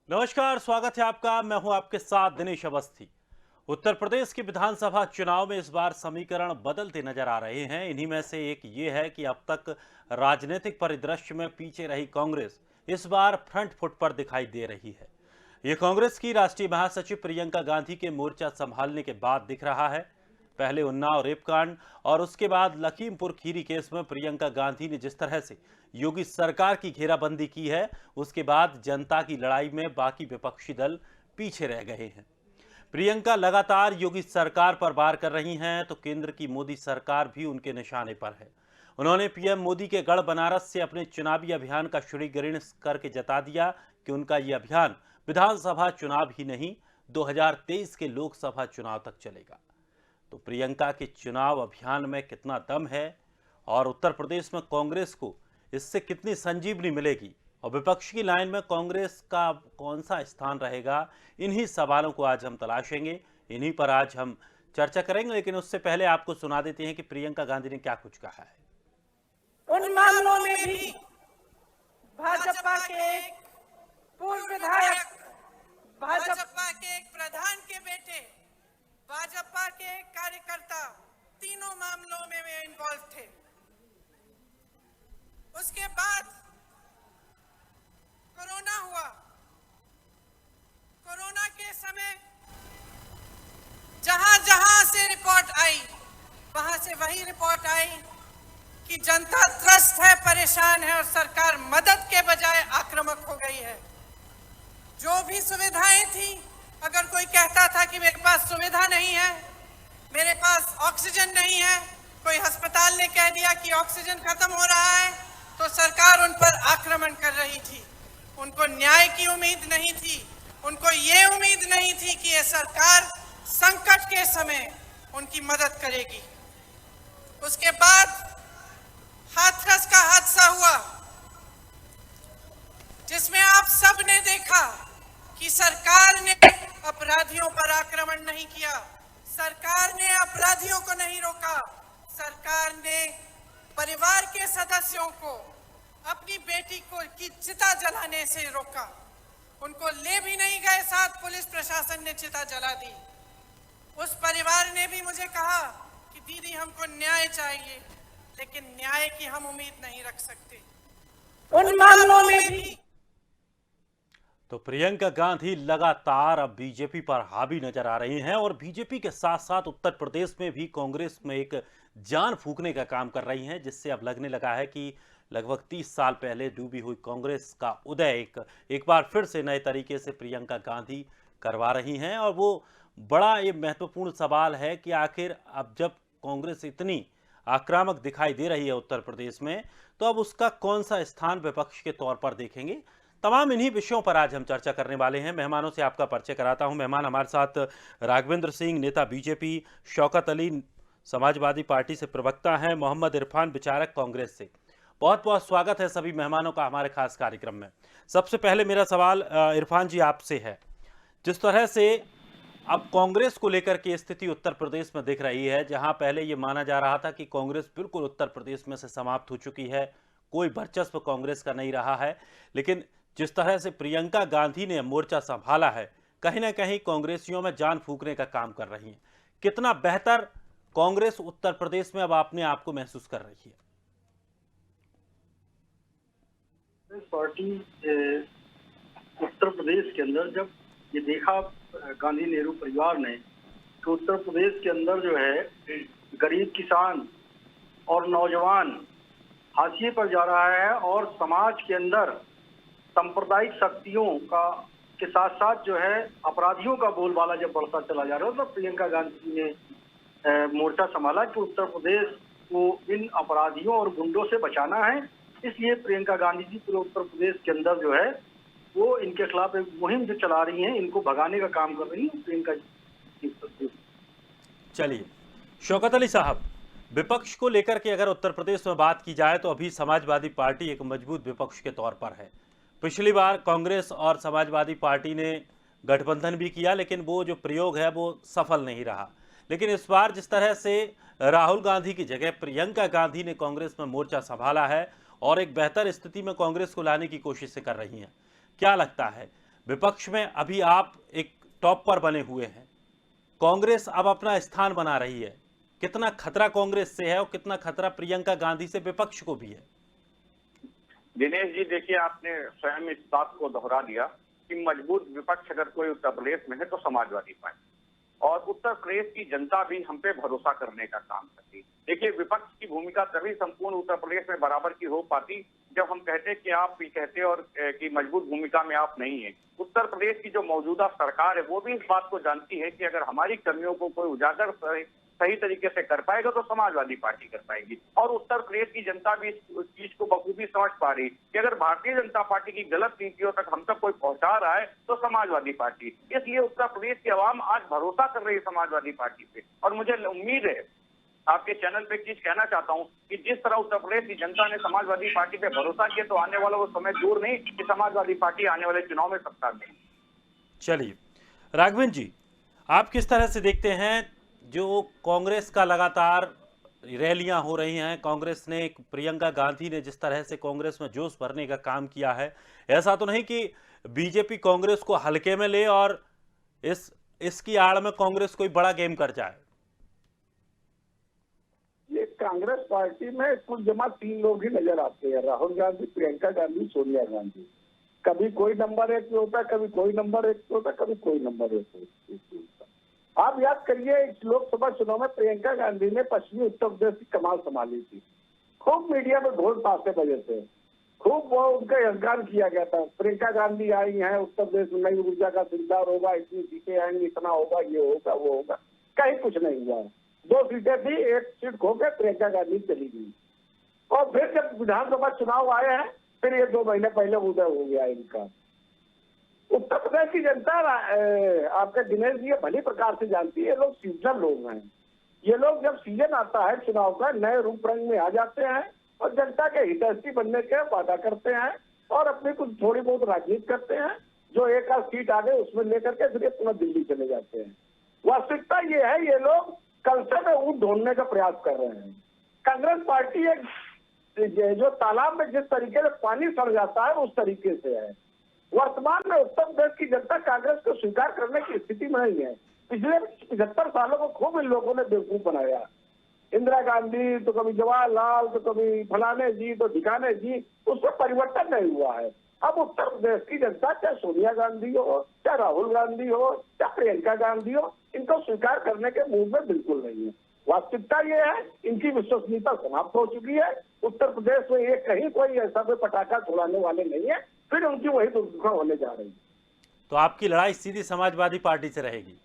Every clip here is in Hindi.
नमस्कार, स्वागत है आपका। मैं हूं आपके साथ दिनेश अवस्थी। उत्तर प्रदेश के विधानसभा चुनाव में इस बार समीकरण बदलते नजर आ रहे हैं। इन्हीं में से एक ये है कि अब तक राजनीतिक परिदृश्य में पीछे रही कांग्रेस इस बार फ्रंट फुट पर दिखाई दे रही है। ये कांग्रेस की राष्ट्रीय महासचिव प्रियंका गांधी के मोर्चा संभालने के बाद दिख रहा है। पहले उन्नाव रेपकांड और उसके बाद लखीमपुर खीरी केस में प्रियंका गांधी ने जिस तरह से योगी सरकार की घेराबंदी की है, उसके बाद जनता की लड़ाई में बाकी विपक्षी दल पीछे रह गए हैं। प्रियंका लगातार योगी सरकार पर वार कर रही हैं, तो केंद्र की मोदी सरकार भी उनके निशाने पर है। उन्होंने पीएम मोदी के गढ़ बनारस से अपने चुनावी अभियान का शुरीकरण करके जता दिया कि उनका यह अभियान विधानसभा चुनाव ही नहीं, 2023 के लोकसभा चुनाव तक चलेगा। तो प्रियंका के चुनाव अभियान में कितना दम है और उत्तर प्रदेश में कांग्रेस को इससे कितनी संजीवनी मिलेगी और विपक्ष की लाइन में कांग्रेस का कौन सा स्थान रहेगा, इन्हीं सवालों को आज हम तलाशेंगे, इन्हीं पर आज हम चर्चा करेंगे। लेकिन उससे पहले आपको सुना देते हैं कि प्रियंका गांधी ने क्या कुछ कहा है। उन मामलों में भी भाजपा के एक पूर्व विधायक, भाजपा के एक प्रधान के बेटे, भाजपा के एक कार्यकर्ता, तीनों मामलों में वे इन्वॉल्व थे। उसके बाद कोरोना हुआ। कोरोना के समय जहां जहां से रिपोर्ट आई, वहां से वही रिपोर्ट आई कि जनता त्रस्त है, परेशान है और सरकार मदद के बजाय आक्रामक हो गई है। जो भी सुविधाएं थी, अगर कोई कहता था कि मेरे पास सुविधा नहीं है, मेरे पास ऑक्सीजन नहीं है, कोई अस्पताल ने कह दिया कि ऑक्सीजन खत्म हो रहा है, तो सरकार उन पर आक्रमण कर रही थी। उनको न्याय की उम्मीद नहीं थी, उनको ये उम्मीद नहीं थी कि ये सरकार संकट के समय उनकी मदद करेगी। उसके बाद हाथरस का हादसा हुआ, जिसमें आप सब ने देखा कि सरकार ने अपराधियों पर आक्रमण नहीं किया, सरकार ने अपराधियों को नहीं रोका, सरकार ने परिवार के सदस्यों को अपनी बेटी को की चिता जलाने से रोका। उनको ले भी नहीं गए साथ, पुलिस प्रशासन ने चिता जला दी। उस परिवार ने भी मुझे कहा कि दीदी हमको न्याय चाहिए, लेकिन न्याय की हम उम्मीद नहीं रख सकते। उन मामलों में भी तो प्रियंका गांधी लगातार अब बीजेपी पर हावी नजर आ रही हैं और बीजेपी के साथ साथ उत्तर प्रदेश में भी कांग्रेस में एक जान फूंकने का काम कर रही हैं, जिससे अब लगने लगा है कि लगभग 30 साल पहले डूबी हुई कांग्रेस का उदय एक बार फिर से नए तरीके से प्रियंका गांधी करवा रही हैं। और वो बड़ा ये महत्वपूर्ण सवाल है कि आखिर अब जब कांग्रेस इतनी आक्रामक दिखाई दे रही है उत्तर प्रदेश में, तो अब उसका कौन सा स्थान विपक्ष के तौर पर देखेंगे। तमाम इन्हीं विषयों पर आज हम चर्चा करने वाले हैं। मेहमानों से आपका परिचय कराता हूं। मेहमान हमारे साथ राघवेंद्र सिंह, नेता बीजेपी, शौकत अली, समाजवादी पार्टी से प्रवक्ता हैं, मोहम्मद इरफान, विचारक, कांग्रेस से। बहुत बहुत स्वागत है सभी मेहमानों का हमारे खास कार्यक्रम में। सबसे पहले मेरा सवाल इरफान जी आपसे है। जिस तरह से अब कांग्रेस को लेकर के स्थिति उत्तर प्रदेश में दिख रही है, जहां पहले ये माना जा रहा था कि कांग्रेस बिल्कुल उत्तर प्रदेश में से समाप्त हो चुकी है, कोई वर्चस्व कांग्रेस का नहीं रहा है, लेकिन जिस तरह से प्रियंका गांधी ने मोर्चा संभाला है, कहीं ना कहीं कांग्रेसियों में जान फूंकने का काम कर रही है। कितना बेहतर कांग्रेस उत्तर प्रदेश में अब अपने आप को महसूस कर रही है? पार्टी उत्तर प्रदेश के अंदर जब ये देखा गांधी नेहरू परिवार ने कि उत्तर प्रदेश के अंदर जो है गरीब किसान और नौजवान हाशिए पर जा रहा है और समाज के अंदर सांप्रदायिक शक्तियों का के साथ साथ जो है अपराधियों का बोलबाला जब बढ़ता चला जा रहा है, तो प्रियंका गांधी ने मोर्चा संभाला कि उत्तर प्रदेश को इन अपराधियों और गुंडों से बचाना है। इसलिए प्रियंका गांधी जी पूरे उत्तर प्रदेश के अंदर जो है वो इनके खिलाफ एक मुहिम जो चला रही हैं, इनको भगाने का काम कर रही हैं प्रियंका जी। चलिए शौकत अली साहब, विपक्ष को लेकर के अगर उत्तर प्रदेश में बात की जाए तो अभी समाजवादी पार्टी एक मजबूत विपक्ष के तौर पर है। पिछली बार कांग्रेस और समाजवादी पार्टी ने गठबंधन भी किया, लेकिन वो जो प्रयोग है वो सफल नहीं रहा। लेकिन इस बार जिस तरह से राहुल गांधी की जगह प्रियंका गांधी ने कांग्रेस में मोर्चा संभाला है और एक बेहतर स्थिति में कांग्रेस को लाने की कोशिश कर रही हैं, क्या लगता है विपक्ष में अभी आप एक टॉप पर बने हुए हैं, कांग्रेस अब अपना स्थान बना रही है, कितना खतरा कांग्रेस से है और कितना खतरा प्रियंका गांधी से विपक्ष को भी है? दिनेश जी, देखिए, आपने स्वयं इस बात को दोहरा दिया कि मजबूत विपक्ष अगर कोई उत्तर प्रदेश में है तो समाजवादी पार्टी, और उत्तर प्रदेश की जनता भी हम पे भरोसा करने का काम करती है। देखिए, विपक्ष की भूमिका तभी संपूर्ण उत्तर प्रदेश में बराबर की हो पाती जब हम कहते कि आप भी कहते और कि मजबूत भूमिका में आप नहीं है। उत्तर प्रदेश की जो मौजूदा सरकार है वो भी इस बात को जानती है कि अगर हमारी कमियों को कोई उजागर सही तरीके से कर पाएगा तो समाजवादी पार्टी कर पाएगी, और उत्तर प्रदेश की जनता भी इस चीज को बखूबी समझ पा रही कि अगर भारतीय जनता पार्टी की गलत नीतियों तक हम तक कोई पहुंचा रहा है तो समाजवादी पार्टी। इसलिए उत्तर प्रदेश की आवाम आज भरोसा कर रही है समाजवादी पार्टी पे, और मुझे उम्मीद है, आपके चैनल पे एक चीज कहना चाहता हूं कि जिस तरह उत्तर प्रदेश की जनता ने समाजवादी पार्टी पे भरोसा किया तो आने वाला वो समय दूर नहीं कि समाजवादी पार्टी आने वाले चुनाव में सत्ता में। चलिए राघवेंद्र जी, आप किस तरह से देखते हैं जो कांग्रेस का लगातार रैलियां हो रही हैं, कांग्रेस ने, प्रियंका गांधी ने जिस तरह से कांग्रेस में जोश भरने का काम किया है, ऐसा तो नहीं कि बीजेपी कांग्रेस को हल्के में ले और इसकी आड़ में कांग्रेस कोई बड़ा गेम कर जाए? ये कांग्रेस पार्टी में कुल जमा 3 लोग ही नजर आते हैं, राहुल गांधी, प्रियंका गांधी, सोनिया गांधी। कभी कोई नंबर 1 पे होता है, कभी कोई नंबर 1 पे होता है, कभी कोई नंबर 1 पे होता है। आप याद करिए, इस लोकसभा चुनाव में प्रियंका गांधी ने पश्चिमी उत्तर प्रदेश की कमान संभाली थी। खूब मीडिया में ढोल ताशे बजे थे, खूब वो उनका यशगान किया गया था। प्रियंका गांधी आई हैं, उत्तर प्रदेश में नई ऊर्जा का सिलसिला होगा, इतनी सीटें आएंगी, इतना होगा, ये होगा, वो होगा। कहीं कुछ नहीं हुआ। 2 सीटें थी, 1 सीट खो के प्रियंका गांधी चली गई। और फिर जब विधानसभा चुनाव आए हैं, फिर ये 2 महीने पहले उदय हो गया इनका। उत्तर प्रदेश की जनता आपके दिनेश जी भली प्रकार से जानती है, ये लोग सीजनल लोग हैं। ये लोग जब सीजन आता है चुनाव का, नए रूप रंग में आ जाते हैं और जनता के हितैषी बनने के वादा करते हैं और अपनी कुछ थोड़ी बहुत राजनीति करते हैं। जो 1 आध सीट आ गए उसमें लेकर के फिर पुनः दिल्ली चले जाते हैं। वास्तविकता ये है, ये लोग कलसे में ऊँट ढूंढने का प्रयास कर रहे हैं। कांग्रेस पार्टी एक जो तालाब में जिस तरीके से पानी सड़ जाता है उस तरीके से है। वर्तमान में उत्तर प्रदेश की जनता कांग्रेस को स्वीकार करने की स्थिति में नहीं है। पिछले 75 सालों को खूब इन लोगों ने बेवकूफ बनाया। इंदिरा गांधी तो कभी जवाहरलाल, तो कभी फलाने जी, तो ढिकाने जी, उसमें परिवर्तन नहीं हुआ है। अब उत्तर प्रदेश की जनता, चाहे सोनिया गांधी हो, चाहे राहुल गांधी हो, चाहे प्रियंका गांधी हो, इनको स्वीकार करने के मूड में बिल्कुल नहीं है। वास्तविकता ये है, इनकी विश्वसनीयता समाप्त हो चुकी है। उत्तर प्रदेश में ये कहीं कोई ऐसा कोई पटाखा छुड़ाने वाले नहीं है, फिर उनकी वही दुर्घटना होने जा रही है। तो आपकी लड़ाई सीधी समाजवादी पार्टी से रहेगी?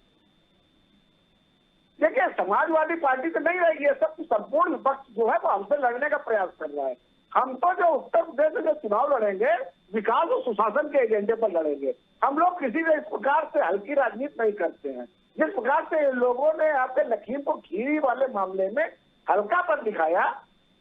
देखिए, समाजवादी पार्टी तो नहीं रहेगी, सब संपूर्ण विपक्ष जो है वो हमसे लड़ने का प्रयास कर रहा है। हम तो जो उत्तर प्रदेश में जो चुनाव लड़ेंगे, विकास और सुशासन के एजेंडे पर लड़ेंगे। हम लोग किसी भी इस प्रकार से हल्की राजनीति नहीं करते हैं। जिस प्रकार से लोगों ने आपके लखीमपुर खीरी वाले मामले में हल्का पर दिखाया,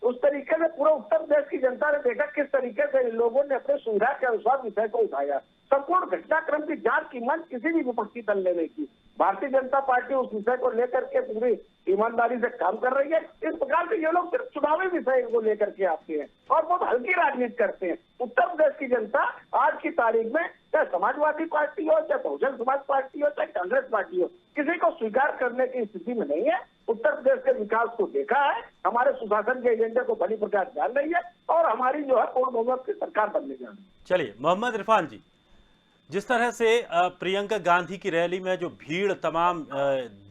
उस तरीके से पूरा उत्तर प्रदेश की जनता ने देखा किस तरीके से लोगों ने अपने सुविधा के अनुसार विषय को उठाया। संपूर्ण घटनाक्रम की जांच की मंच किसी भी विपक्षी दल ने नहीं की। भारतीय जनता पार्टी उस विषय को लेकर के पूरी ईमानदारी से काम कर रही है। इस प्रकार से ये लोग सिर्फ चुनावी विषय को लेकर के आते हैं और बहुत हल्की राजनीति करते हैं। उत्तर प्रदेश की जनता आज की तारीख में चाहे समाजवादी पार्टी हो, चाहे बहुजन समाज पार्टी हो, चाहे कांग्रेस पार्टी हो, किसी को स्वीकार करने की स्थिति में नहीं है। उत्तर प्रदेश के विकास को देखा है, हमारे सुशासन के एजेंडे को भली प्रकार जान रही है और हमारी जो है पूर्ण बहुमत की सरकार बनने जा रही है। चलिए मोहम्मद इरफान जी, जिस तरह से प्रियंका गांधी की रैली में जो भीड़ तमाम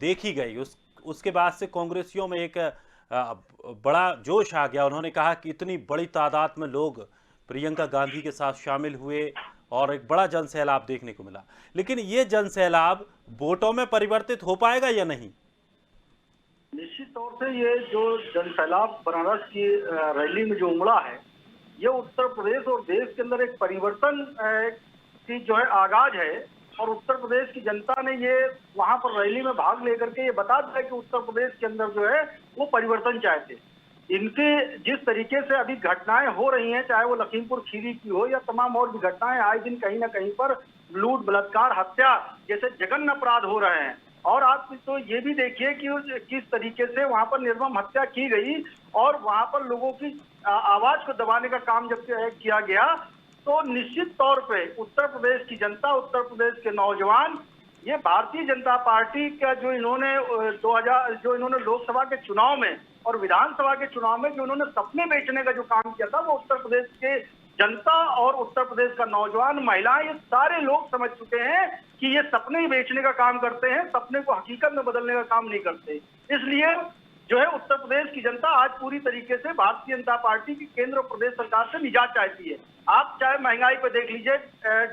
देखी गई, उसके बाद से कांग्रेसियों में एक बड़ा जोश आ गया। उन्होंने कहा कि इतनी बड़ी तादाद में लोग प्रियंका गांधी के साथ शामिल हुए और एक बड़ा जनसैलाब देखने को मिला। लेकिन ये जनसैलाब वोटों में परिवर्तित हो पाएगा या नहीं? निश्चित तौर से ये जो जनसैलाब बनारस की रैली में जो उमड़ा है, ये उत्तर प्रदेश और देश के अंदर एक परिवर्तन की जो है आगाज है। और उत्तर प्रदेश की जनता ने ये वहां पर रैली में भाग लेकर के ये बता दिया कि उत्तर प्रदेश के अंदर जो है वो परिवर्तन चाहते। इनके जिस तरीके से अभी घटनाएं हो रही हैं, चाहे वो लखीमपुर खीरी की हो या तमाम और भी घटनाएं, आए दिन कहीं ना कहीं पर लूट, बलात्कार, हत्या जैसे जघन्य अपराध हो रहे हैं। और आप तो ये भी देखिए कि किस तरीके से वहां पर निर्मम हत्या की गई और वहां पर लोगों की आवाज को दबाने का काम जब किया गया तो निश्चित तौर पे उत्तर प्रदेश की जनता, उत्तर प्रदेश के नौजवान, ये भारतीय जनता पार्टी का जो इन्होंने लोकसभा के चुनाव में और विधानसभा के चुनाव में जो इन्होंने सपने बेचने का जो काम किया था, वो उत्तर प्रदेश के जनता और उत्तर प्रदेश का नौजवान, महिलाएं, ये सारे लोग समझ चुके हैं कि ये सपने ही बेचने का काम करते हैं, सपने को हकीकत में बदलने का काम नहीं करते। इसलिए जो है उत्तर प्रदेश की जनता आज पूरी तरीके से भारतीय जनता पार्टी की केंद्र और प्रदेश सरकार से निजात चाहती है। आप चाहे महंगाई पे देख लीजिए,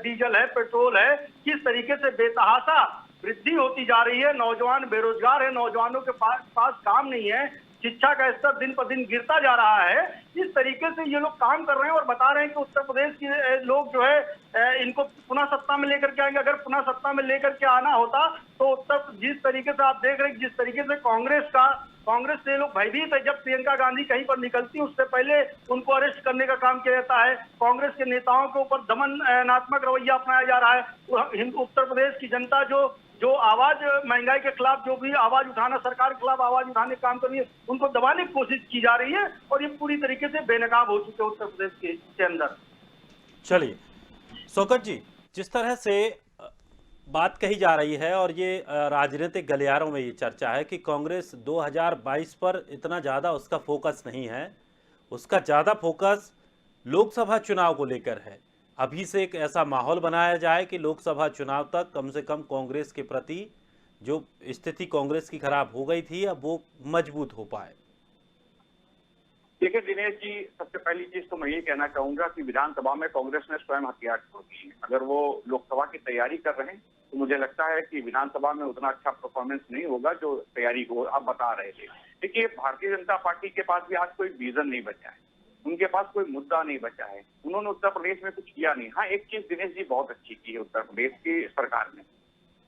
डीजल है, पेट्रोल है, किस तरीके से बेतहाशा वृद्धि होती जा रही है। नौजवान बेरोजगार है, नौजवानों के पास काम नहीं है, शिक्षा का स्तर दिन पर दिन गिरता जा रहा है। इस तरीके से ये लोग काम कर रहे हैं और बता रहे हैं कि उत्तर प्रदेश के लोग जो है इनको पुनः सत्ता में लेकर के आएंगे। अगर पुनः सत्ता में लेकर के आना होता तो जिस तरीके से आप देख रहे हैं, जिस तरीके से कांग्रेस से लोग भयभीत है। जब प्रियंका गांधी कहीं पर निकलती, उससे पहले उनको अरेस्ट करने का काम किया जाता है। कांग्रेस के नेताओं के ऊपर दमनात्मक रवैया अपनाया जा रहा है। उत्तर प्रदेश की जनता जो आवाज महंगाई के खिलाफ, जो भी आवाज उठाना, सरकार के खिलाफ आवाज उठाने का काम कर रही है, उनको दबाने की कोशिश की जा रही है और ये पूरी तरीके से बेनकाब हो चुके हैं उत्तर प्रदेश के अंदर। चलिए शौकत जी, जिस तरह से बात कही जा रही है और ये राजनीतिक गलियारों में ये चर्चा है कि कांग्रेस 2022 पर इतना ज़्यादा उसका फोकस नहीं है, उसका ज़्यादा फोकस लोकसभा चुनाव को लेकर है। अभी से एक ऐसा माहौल बनाया जाए कि लोकसभा चुनाव तक कम से कम कांग्रेस के प्रति जो स्थिति कांग्रेस की खराब हो गई थी, अब वो मजबूत हो पाए। देखिए दिनेश जी, सबसे पहली चीज तो मैं ये कहना चाहूंगा कि विधानसभा में कांग्रेस ने स्वयं हथियार छोड़ दिए। अगर वो लोकसभा की तैयारी कर रहे हैं तो मुझे लगता है कि विधानसभा में उतना अच्छा परफॉर्मेंस नहीं होगा जो तैयारी को आप बता रहे थे। देखिए, भारतीय जनता पार्टी के पास भी आज कोई विजन नहीं बचा है, उनके पास कोई मुद्दा नहीं बचा है। उन्होंने उत्तर प्रदेश में कुछ किया नहीं। हाँ, एक चीज दिनेश जी बहुत अच्छी की है उत्तर प्रदेश की सरकार ने।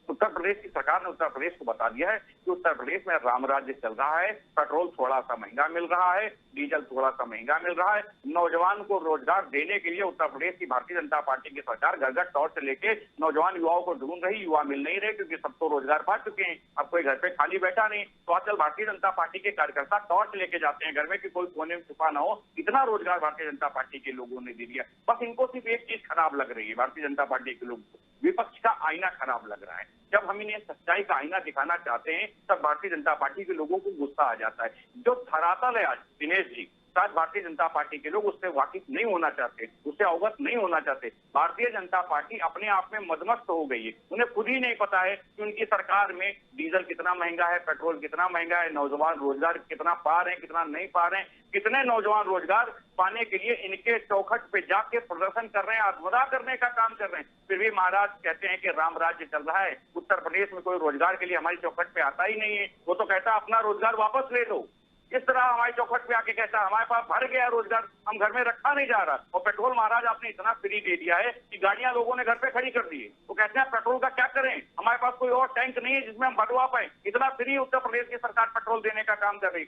उत्तर प्रदेश की सरकार ने उत्तर प्रदेश को बता दिया है कि उत्तर प्रदेश में राम राज्य चल रहा है, पेट्रोल थोड़ा सा महंगा मिल रहा है, डीजल थोड़ा सा महंगा मिल रहा है। नौजवान को रोजगार देने के लिए उत्तर प्रदेश की भारतीय जनता पार्टी की सरकार घर घर टॉर्च से लेके नौजवान युवाओं को ढूंढ रही। युवा मिल नहीं रहे क्योंकि सब तो रोजगार पा चुके हैं, अब कोई घर पे खाली बैठा नहीं। तो आजकल भारतीय जनता पार्टी के कार्यकर्ता टॉर्च लेके जाते हैं घर में कि कोई कोने में छुपा ना हो। इतना रोजगार भारतीय जनता पार्टी के लोगों ने दे दिया। बस इनको सिर्फ एक चीज खराब लग रही है, भारतीय जनता पार्टी के लोग, विपक्ष का आईना खराब लग रहा है। जब हम इन्हें सच्चाई का आईना दिखाना चाहते हैं तब भारतीय जनता पार्टी के लोगों को गुस्सा आ जाता है। जो धरातल है आज दिनेश जी, शायद भारतीय जनता पार्टी के लोग उससे वाकिफ नहीं होना चाहते, उससे अवगत नहीं होना चाहते। भारतीय जनता पार्टी अपने आप में मदमस्त हो गई है। उन्हें खुद ही नहीं पता है कि उनकी सरकार में डीजल कितना महंगा है, पेट्रोल कितना महंगा है, नौजवान रोजगार कितना पा रहे हैं, कितना नहीं पा रहे हैं, कितने नौजवान रोजगार पाने के लिए इनके चौखट पे जाके प्रदर्शन कर रहे हैं, आत्मदाह करने का काम कर रहे हैं। फिर भी महाराज कहते हैं कि राम राज्य चल रहा है, उत्तर प्रदेश में कोई रोजगार के लिए हमारी चौखट पे आता ही नहीं है। वो तो कहता है अपना रोजगार वापस ले लो। इस तरह हमारी चौखट पे आके कहता है हमारे पास भर गया रोजगार, हम घर में रखा नहीं जा रहा। और पेट्रोल महाराज आपने इतना फ्री दे दिया है कि गाड़ियां लोगों ने घर पे खड़ी कर दी है। वो कहते हैं पेट्रोल का क्या करें, हमारे पास कोई और टैंक नहीं है जिसमें हम भरवा पाए। इतना फ्री उत्तर प्रदेश की सरकार पेट्रोल देने का काम कर रही।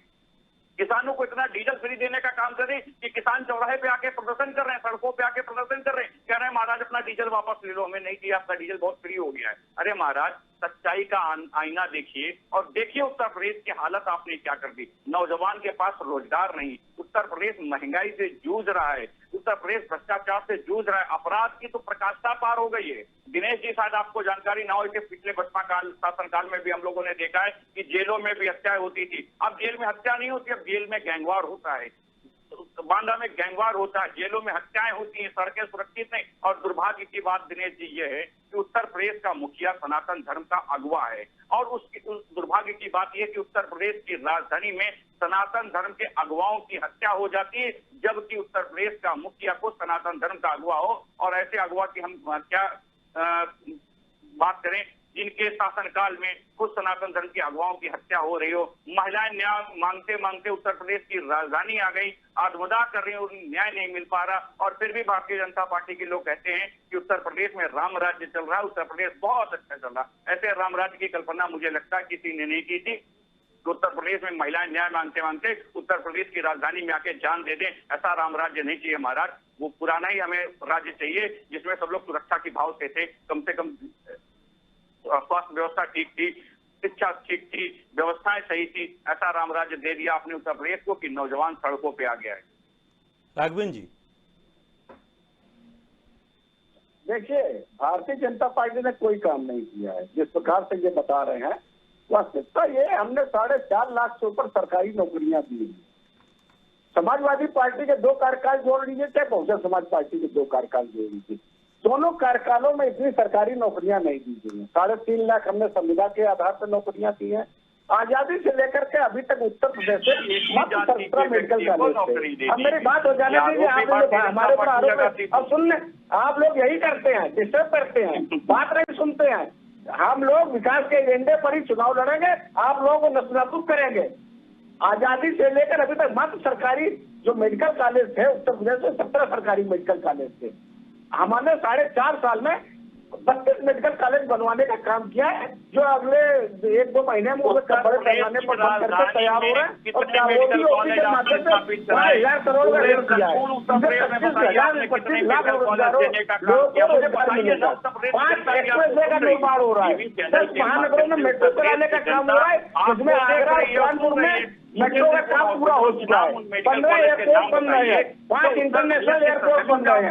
किसानों को इतना डीजल फ्री देने का काम कर रही कि किसान चौराहे पे आके प्रदर्शन कर रहे हैं, सड़कों पे आके प्रदर्शन कर रहे हैं, कह रहे हैं महाराज अपना डीजल वापस ले लो, हमें नहीं दिया, आपका डीजल बहुत फ्री हो गया है। अरे महाराज, सच्चाई का आईना देखिए और देखिए उत्तर प्रदेश की हालत आपने क्या कर दी। नौजवान के पास रोजगार नहीं, उत्तर प्रदेश महंगाई से जूझ रहा है, उत्तर प्रदेश भ्रष्टाचार से जूझ रहा है, अपराध की तो प्रकाष्ठा पार हो गई है। दिनेश जी, शायद आपको जानकारी ना हो कि पिछले बसपा शासनकाल में भी हम लोगों ने देखा है कि जेलों में भी हत्याएं होती थी। अब जेल में हत्या नहीं होती, अब जेल में गैंगवार होता है, बांदा में गैंगवार होता है, जेलों में हत्याएं होती हैं, सड़कें सुरक्षित नहीं। और दुर्भाग्य की बात दिनेश जी ये है कि उत्तर प्रदेश का मुखिया सनातन धर्म का अगुवा है। और उस दुर्भाग्य की बात यह कि उत्तर प्रदेश की राजधानी में सनातन धर्म के अगुवाओं की हत्या हो जाती है, जबकि उत्तर प्रदेश का मुखिया को सनातन धर्म का अगुवा हो। और ऐसे अगुवा की हम क्या बात करें जिनके शासनकाल में खुद सनातन धर्म की अगुवाओं की हत्या हो रही हो। महिलाएं न्याय मांगते मांगते उत्तर प्रदेश की राजधानी आ गई, आत्मदाह कर रही है, उन्हें न्याय नहीं मिल पा रहा। और फिर भी भारतीय जनता पार्टी के लोग कहते हैं कि उत्तर प्रदेश में राम राज्य चल रहा है, उत्तर प्रदेश बहुत अच्छा चल रहा है। ऐसे राम राज्य की कल्पना मुझे लगता है किसी ने नहीं की थी। उत्तर प्रदेश में महिलाएं न्याय मांगते मांगते उत्तर प्रदेश की राजधानी में आके जान दे दें, ऐसा राम राज्य नहीं चाहिए महाराज। वो पुराना ही हमें राज्य चाहिए जिसमें सब लोग सुरक्षा की भाव से थे, कम से कम स्वास्थ्य व्यवस्था ठीक थी, शिक्षा ठीक थी, व्यवस्थाएं सही थी। ऐसा राम राज्य दे दिया आपने उत्तर प्रदेश को कि नौजवान सड़कों पे आ गया है। राघवेंद्र जी, देखिए, भारतीय जनता पार्टी ने कोई काम नहीं किया है। जिस प्रकार से ये बता रहे हैं, वास्तविकता ये हमने 4.5 लाख से ऊपर सरकारी नौकरियां दी हैं। समाजवादी पार्टी के 2 कार्यकाल जोड़ लीजिए, चाहे बहुजन समाज पार्टी के 2 कार्यकाल जोड़ लीजिए, दोनों कार्यकालों में इतनी सरकारी नौकरियां नहीं दी गई हैं। 3.5 लाख हमने संविदा के आधार पर नौकरियां दी हैं। आजादी से लेकर के अभी तक उत्तर प्रदेश से मात्र 17 मेडिकल कॉलेज थे। अब मेरी बात हो जाने दीजिए, आप लोग हमारे ऊपर आरोप है। अब सुन लें, आप लोग यही करते हैं, डिस्टर्ब करते हैं, बात नहीं सुनते हैं। हम लोग विकास के एजेंडे पर ही चुनाव लड़ेंगे, आप लोगों को नस्तानाबूद करेंगे। आजादी से लेकर अभी तक मात्र सरकारी जो मेडिकल कॉलेज थे उत्तर प्रदेश में 17 सरकारी मेडिकल कॉलेज थे। हमने 4.5 साल में 32 मेडिकल कॉलेज बनवाने का काम किया है, जो अगले 1-2 महीने में बड़े पैमाने पर बन करके तैयार हो रहे हैं। और मोदी के माध्यम से 5,000 करोड़ का रेट किया है। 25 लाख रोजगारों लोगों को रोजगार मिलेगा। 5 एक्सप्रेसवे का निर्माण हो रहा है। 10 महानगरों में मेट्रो कराने का काम हो रहा है, जिसमें आगरा और कानपुर में मेट्रो का काम पूरा हो चुका है। 15 एयरपोर्ट बन रहे हैं, 5 इंटरनेशनल एयरपोर्ट बन रहे हैं।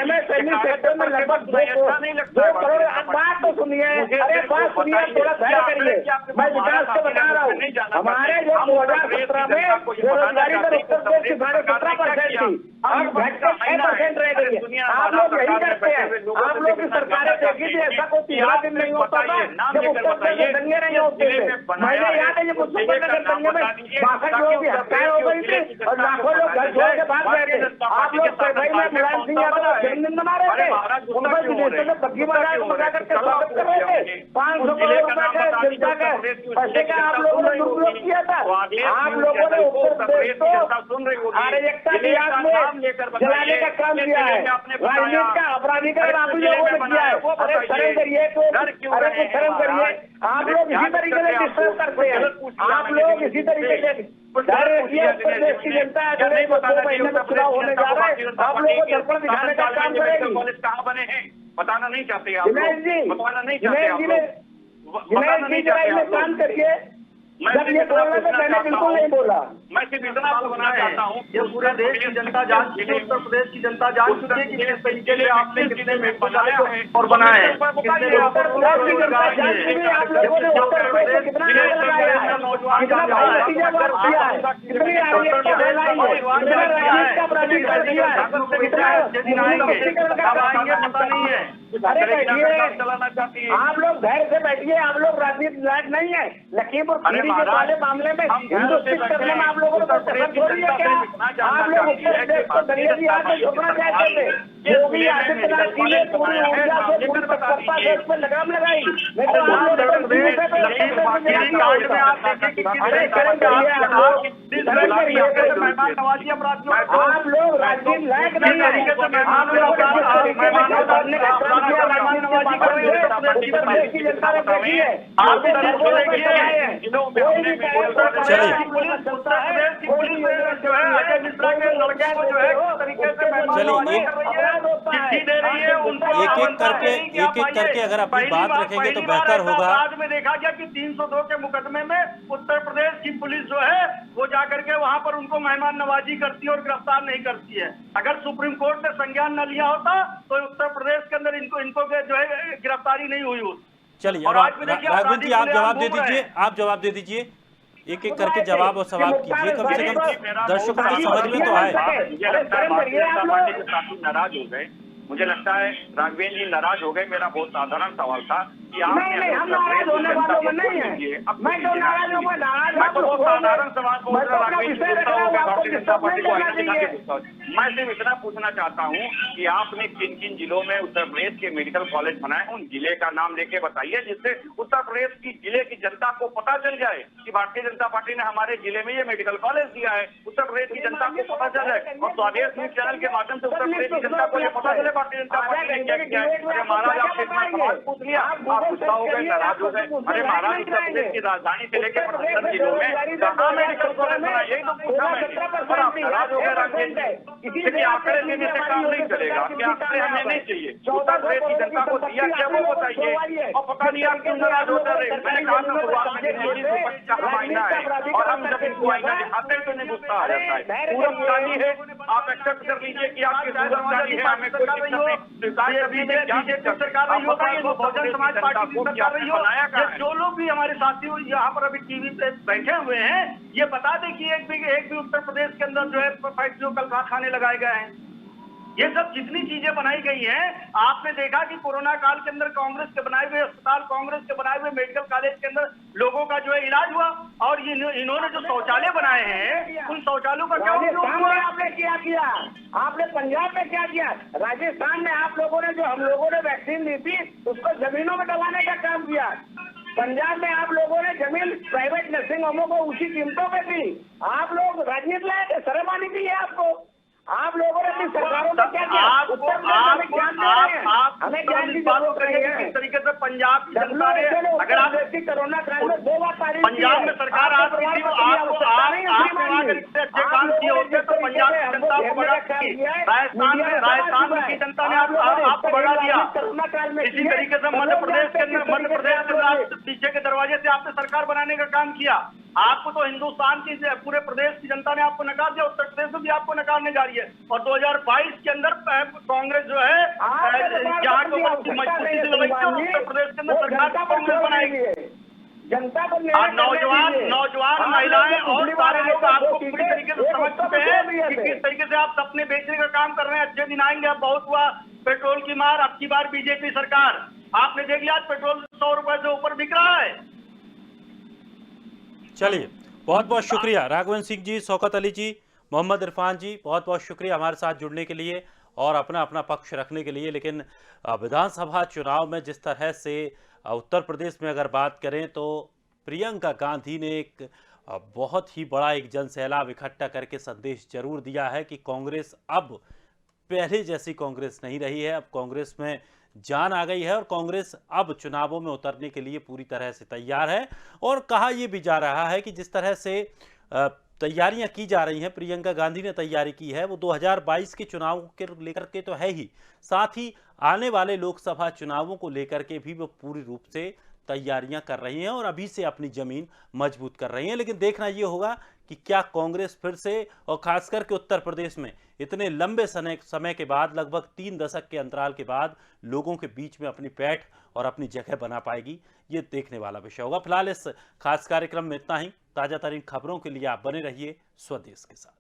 एमएसएमई सेक्टर में लगभग 2 करोड़। बात तो सुनिए, अरे बात सुनिए, थोड़ा धैर्य करिए। मैं विकास से बता रहा हूँ, हमारे जो 2017 में बेरोजगारी दर उत्तर प्रदेश की 17% थी, अब घटकर 6% रह गई है। आप लोग यही करते हैं। आप लोग की सरकारें देखी थी, ऐसा कोई 13 दिन नहीं होता था जब उत्तर प्रदेश में दंगे नहीं होते थे। मैंने याद है, ये मुजफ्फरनगर दंगे में 62 लोगों की हत्याएं हो गई थी और लाखों लोग घर छोड़ के भाग गए थे। आप लोग सरभई में मुलायम सिंह यादव का जन्मदिन मना रहे थे, उनको विदेशों में बग्घी मंगा करके स्वागत कर रहे थे। 500 करोड़ रुपए के जनता के पैसे का आप लोगों ने दुरुपयोग किया था। आप लोगों ने उत्तर प्रदेश को अराजकता की आग में जलाने का काम किया है। राजनीति का अपराधीकरण आप ही लोगों ने किया है। अरे शर्म करिए, अरे कुछ शर्म करिए। आप लोग इसी तरीके से डिस्टर्ब करते हैं। आप लोग इसी तरीके से प्रदेश की जनता है, 2 महीने में चुनाव होने जा रहा है, आप लोगों को दर्पण दिखाने का काम करेगी। कॉलेज कहाँ बने हैं बताना नहीं चाहते आप, दिनेश जी, बताना नहीं चाहते आप दिनेश जी, जरा काम करिए। जब ये बोलना तो मैंने बिल्कुल नहीं बोला। मैं सिर्फ इतना बोलना चाहता हूँ, ये पूरे देश की जनता जान चुकी है, उत्तर प्रदेश की जनता जान चुकी है कि किस तरीके से आपने कितने मेडिकल कॉलेज और बनाए हैं। उत्तर प्रदेश की जनता जान चुकी है आप लोगों ने उत्तर प्रदेश में कितना लगाया है, कितना भाईचारा किया है, कितनी आर्यता फैलाई है, कितना राजनीति का प्राधिकरण किया है, कितना निरस्तीकरण का पता नहीं है। अरे बैठिए, आप लोग धैर्य से बैठिए। आप लोग राजनीति लायक नहीं है। लखीमपुर खीरी के वाले मामले में हिंदुस्तान करने में आप लोगों को कसरत हो रही है क्या? आप लोग उत्तर प्रदेश को दंगे की आग में झोंकना चाहते थे। योगी आदित्यनाथ जी ने पूरी ऊर्जा से पूरी तत्परता से उस पर लगाम लगाई। आप लोग राजनीति लायक नहीं है। आप लोग की जनता ने देखी है, एक एक करके अगर अपनी बात रखेंगे तो बेहतर होगा। बाद में देखा गया कि 302 के मुकदमे में उत्तर प्रदेश की पुलिस जो है वो जाकर के वहां पर उनको मेहमान नवाजी करती है और गिरफ्तार नहीं करती है। अगर सुप्रीम कोर्ट ने संज्ञान न लिया होता तो उत्तर प्रदेश के अंदर इनको जो है गिरफ्तारी नहीं हुई होती। चलिए, राघवेंद्र जी आप जवाब दे दीजिए, आप जवाब दे दीजिए। एक एक करके जवाब और सवाल कीजिए, कम से कम दर्शकों की समझ में तो आए। नाराज हो गए, मुझे लगता है राघवेंद्र जी नाराज हो गए। मेरा बहुत साधारण सवाल था कि आप नहीं, हम नाराज होने वालों में नहीं है। मैं तो नाराज हूँ, बहुत साधारण सवाल पूछ रहा मैं सिर्फ इतना पूछना चाहता हूँ कि आपने किन किन जिलों में उत्तर प्रदेश के मेडिकल कॉलेज बनाए, उन जिले का नाम लेके बताइए, जिससे उत्तर प्रदेश की जिले की जनता को पता चल जाए कि भारतीय जनता पार्टी ने हमारे जिले में ये मेडिकल कॉलेज दिया है। उत्तर प्रदेश की जनता को पता चल जाए और स्वदेश न्यूज चैनल के माध्यम से उत्तर प्रदेश की जनता को ये पता चले भारतीय जनता पार्टी ने क्या किया है। अरे महाराज, आपसे इतना सवाल पूछ लिया, आप गुस्सा हो गए, नाराज हो गए। अरे महाराज, उत्तर प्रदेश की राजधानी से लेकर 75 जिलों में कहाँ मेडिकल कॉलेज बना, यही तो पूछा मैं। नाराज हो गए राघवेंद्र जी, इसलिए आंकड़े देने से काम नहीं चलेगा कि आंकड़े हमें नहीं चाहिए। उत्तर प्रदेश की जनता को दिया क्या वो बताइए। और पता नहीं आप क्यों नाराज होते रहे। मैंने कहा था शुरुआत में का महीना है और हम जब इनको आईना दिखाते हैं तो नहीं गुस्सा आ जाता है। पूरब जानी है, आप एक्सेप्ट कर लीजिए कि आपकी पूरब जानी है, हमें कोई दिक्कत नहीं। स्वीकार करने में क्या सरकार रही हो, बहुजन समाज पार्टी की सरकार रही हो, जो लोग भी हमारे साथी यहाँ पर अभी टीवी पे बैठे हुए हैं, ये बता दें कि एक भी उत्तर प्रदेश के अंदर जो है फैक्ट्रियों कल कारखाने लगाए गए हैं। ये सब जितनी चीजें बनाई गई हैं, आपने देखा कि कोरोना काल के अंदर कांग्रेस के बनाए हुए अस्पताल, कांग्रेस के बनाए हुए मेडिकल कॉलेज के अंदर लोगों का जो है इलाज हुआ, और इन्होंने जो शौचालय बनाए हैं उन शौचालयों का क्या उपयोग हुआ? आपने क्या किया? आपने पंजाब में क्या किया? राजस्थान में आप लोगों ने जो हम लोगों ने वैक्सीन ली थी उसको जमीनों में दबाने का काम किया। पंजाब में आप लोगों ने जमीन प्राइवेट नर्सिंग होमों को ऊंची कीमतों में दी। आप लोग राजनीति लाए थे, शर्म आनी चाहिए आपको। आप लोगों ने अपनी सरकारों में क्या किया? हमें ज्ञान की जरूरत नहीं है। किस तरीके से पंजाब की जनता ने, अगर आप कोरोना काल में 2 बार तारीफ पंजाब में सरकार आपकी थी, आपने वहां अच्छे काम किए होते तो पंजाब की जनता को बढ़ा दी। राजस्थान की जनता ने आपको बढ़ा दिया। इसी तरीके से मध्य प्रदेश के अंदर पीछे के दरवाजे से आपने सरकार बनाने का काम किया। आपको तो हिंदुस्तान की पूरे प्रदेश की जनता ने आपको नकार दिया, उत्तर प्रदेश में भी आपको नकारने जा रही है। और 2022 के अंदर कांग्रेस जो है जहाँ को मजबूती से लगाई, उत्तर प्रदेश के अंदर सरकार कांग्रेस बनाएगी। जनता को नौजवान महिलाएं और सारे लोग आपको पूरी तरीके से समझ चुके हैं कि किस तरीके से आप सपने बेचने का काम कर रहे हैं। अच्छे दिन आएंगे। अब बहुत हुआ पेट्रोल की मार, अब की बार बीजेपी सरकार। आपने देख लिया आज पेट्रोल 100 रुपए से ऊपर बिक रहा है। चलिए, बहुत बहुत शुक्रिया राघवन सिंह जी, शौकत अली जी, मोहम्मद इरफान जी, बहुत बहुत शुक्रिया हमारे साथ जुड़ने के लिए और अपना अपना पक्ष रखने के लिए। लेकिन विधानसभा चुनाव में जिस तरह से उत्तर प्रदेश में अगर बात करें तो प्रियंका गांधी ने एक बहुत ही बड़ा एक जनसैलाब इकट्ठा करके संदेश जरूर दिया है कि कांग्रेस अब पहले जैसी कांग्रेस नहीं रही है। अब कांग्रेस में जान आ गई है और कांग्रेस अब चुनावों में उतरने के लिए पूरी तरह से तैयार है। और कहा यह भी जा रहा है कि जिस तरह से तैयारियां की जा रही हैं, प्रियंका गांधी ने तैयारी की है, वो 2022 के चुनाव के लेकर के तो है ही, साथ ही आने वाले लोकसभा चुनावों को लेकर के भी वो पूरी रूप से तैयारियां कर रही हैं और अभी से अपनी जमीन मजबूत कर रही हैं। लेकिन देखना ये होगा कि क्या कांग्रेस फिर से, और खासकर के उत्तर प्रदेश में इतने लंबे समय के बाद, लगभग 3 दशक के अंतराल के बाद, लोगों के बीच में अपनी पैठ और अपनी जगह बना पाएगी, ये देखने वाला विषय होगा। फिलहाल इस खास कार्यक्रम में इतना ही। ताजा तरीन खबरों के लिए आप बने रहिए स्वदेश के साथ।